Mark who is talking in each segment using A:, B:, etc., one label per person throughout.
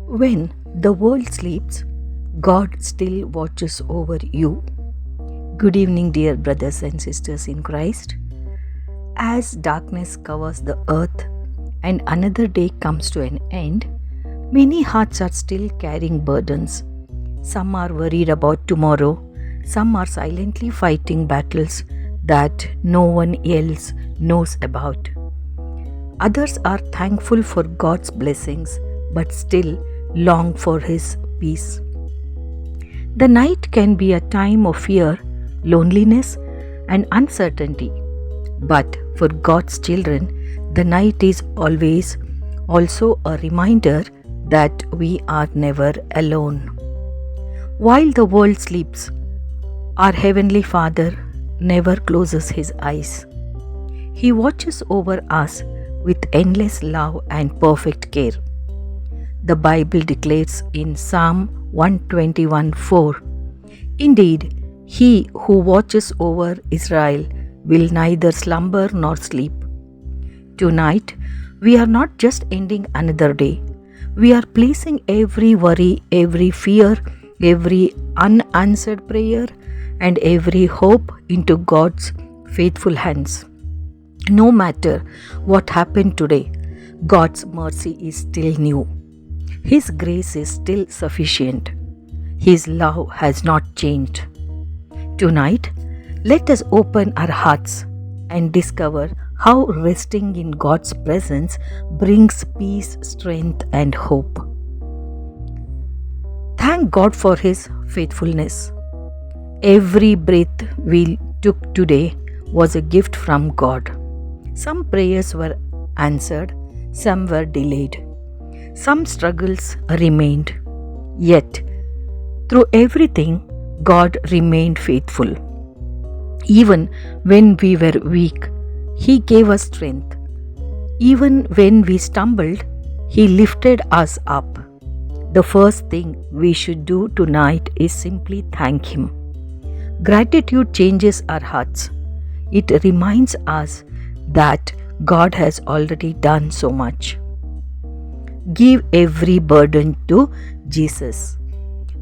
A: When the world sleeps, God still watches over you. Good evening, dear brothers and sisters in Christ. As darkness covers the earth and another day comes to an end, many hearts are still carrying burdens. Some are worried about tomorrow, some are silently fighting battles that no one else knows about. Others are thankful for God's blessings but still long for His peace. The night can be a time of fear, loneliness, and uncertainty. But for God's children, the night is always also a reminder that we are never alone. While the world sleeps, our Heavenly Father never closes His eyes. He watches over us with endless love and perfect care. The Bible declares in Psalm 121:4, "Indeed, He who watches over Israel will neither slumber nor sleep." Tonight, we are not just ending another day. We are placing every worry, every fear, every unanswered prayer, and every hope into God's faithful hands. No matter what happened today, God's mercy is still new. His grace is still sufficient. His love has not changed. Tonight, let us open our hearts and discover how resting in God's presence brings peace, strength, and hope. Thank God for His faithfulness. Every breath we took today was a gift from God. Some prayers were answered, some were delayed. Some struggles remained. Yet, through everything, God remained faithful. Even when we were weak, He gave us strength. Even when we stumbled, He lifted us up. The first thing we should do tonight is simply thank Him. Gratitude changes our hearts. It reminds us that God has already done so much. Give every burden to Jesus.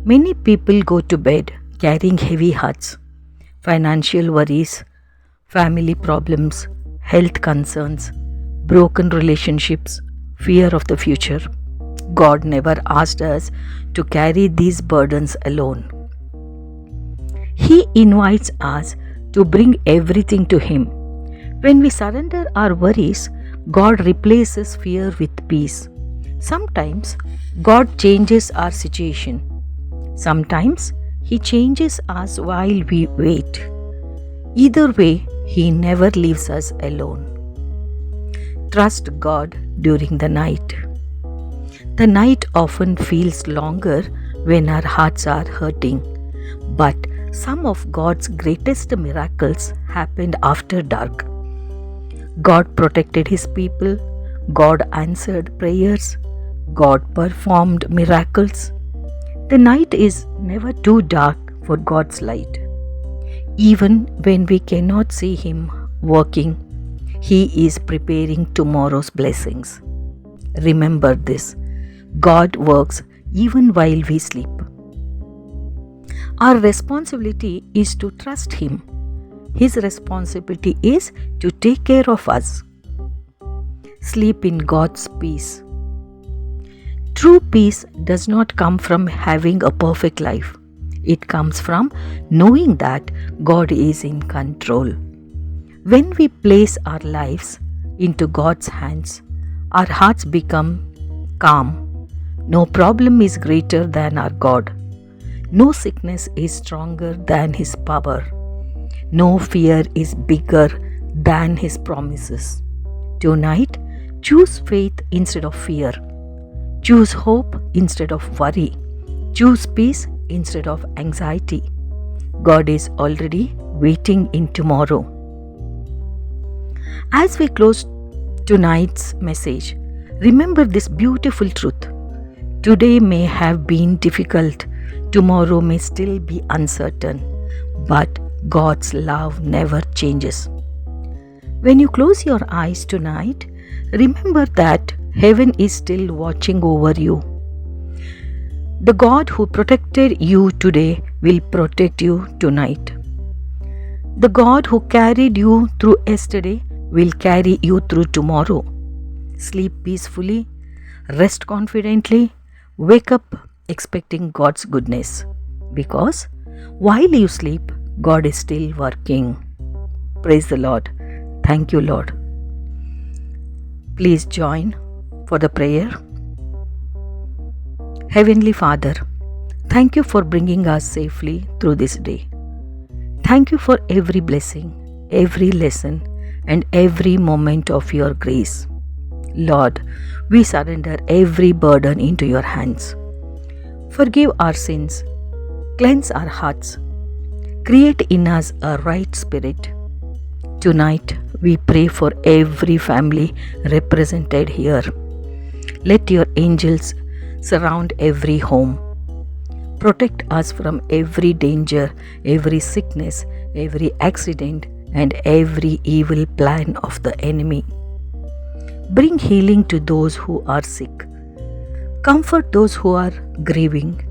A: Many people go to bed carrying heavy hearts, financial worries, family problems, health concerns, broken relationships, fear of the future. God never asked us to carry these burdens alone. He invites us to bring everything to Him. When we surrender our worries, God replaces fear with peace. Sometimes God changes our situation. Sometimes He changes us while we wait. Either way, He never leaves us alone. Trust God during the night. The night often feels longer when our hearts are hurting, but some of God's greatest miracles happened after dark. God protected His people, God answered prayers, God performed miracles. The night is never too dark for God's light. Even when we cannot see Him working, He is preparing tomorrow's blessings. Remember this: God works even while we sleep. Our responsibility is to trust Him. His responsibility is to take care of us. Sleep in God's peace. True peace does not come from having a perfect life. It comes from knowing that God is in control. When we place our lives into God's hands, our hearts become calm. No problem is greater than our God. No sickness is stronger than His power. No fear is bigger than His promises. Tonight, choose faith instead of fear. Choose hope instead of worry. Choose peace instead of anxiety. God is already waiting in tomorrow. As we close tonight's message, remember this beautiful truth. Today may have been difficult. Tomorrow may still be uncertain. But God's love never changes. When you close your eyes tonight, remember that heaven is still watching over you. The God who protected you today will protect you tonight. The God who carried you through yesterday will carry you through tomorrow. Sleep peacefully, rest confidently, wake up expecting God's goodness. Because while you sleep, God is still working. Praise the Lord. Thank you, Lord. Please join for the prayer. Heavenly Father, thank you for bringing us safely through this day. Thank you for every blessing, every lesson, and every moment of your grace. Lord, we surrender every burden into your hands. Forgive our sins, cleanse our hearts, create in us a right spirit. Tonight, we pray for every family represented here. Let your angels surround every home. Protect us from every danger, every sickness, every accident, and every evil plan of the enemy. Bring healing to those who are sick. Comfort those who are grieving.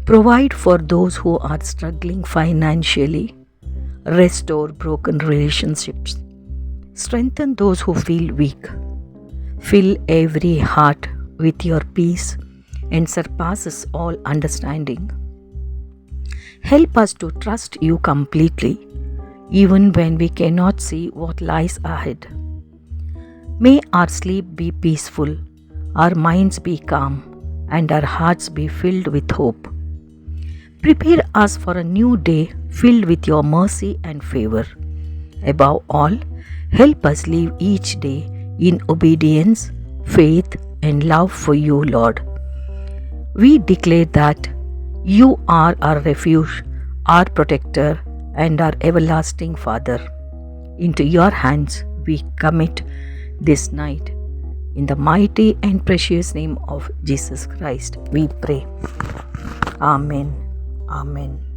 A: Provide for those who are struggling financially. Restore broken relationships. Strengthen those who feel weak. Fill every heart with your peace and surpasses all understanding. Help us to trust you completely, even when we cannot see what lies ahead. May our sleep be peaceful, our minds be calm, and our hearts be filled with hope. Prepare us for a new day filled with your mercy and favor. Above all, help us live each day in obedience, faith, and love for you, Lord. We declare that you are our refuge, our protector, and our everlasting Father. Into your hands we commit this night. In the mighty and precious name of Jesus Christ, we pray. Amen. Amen.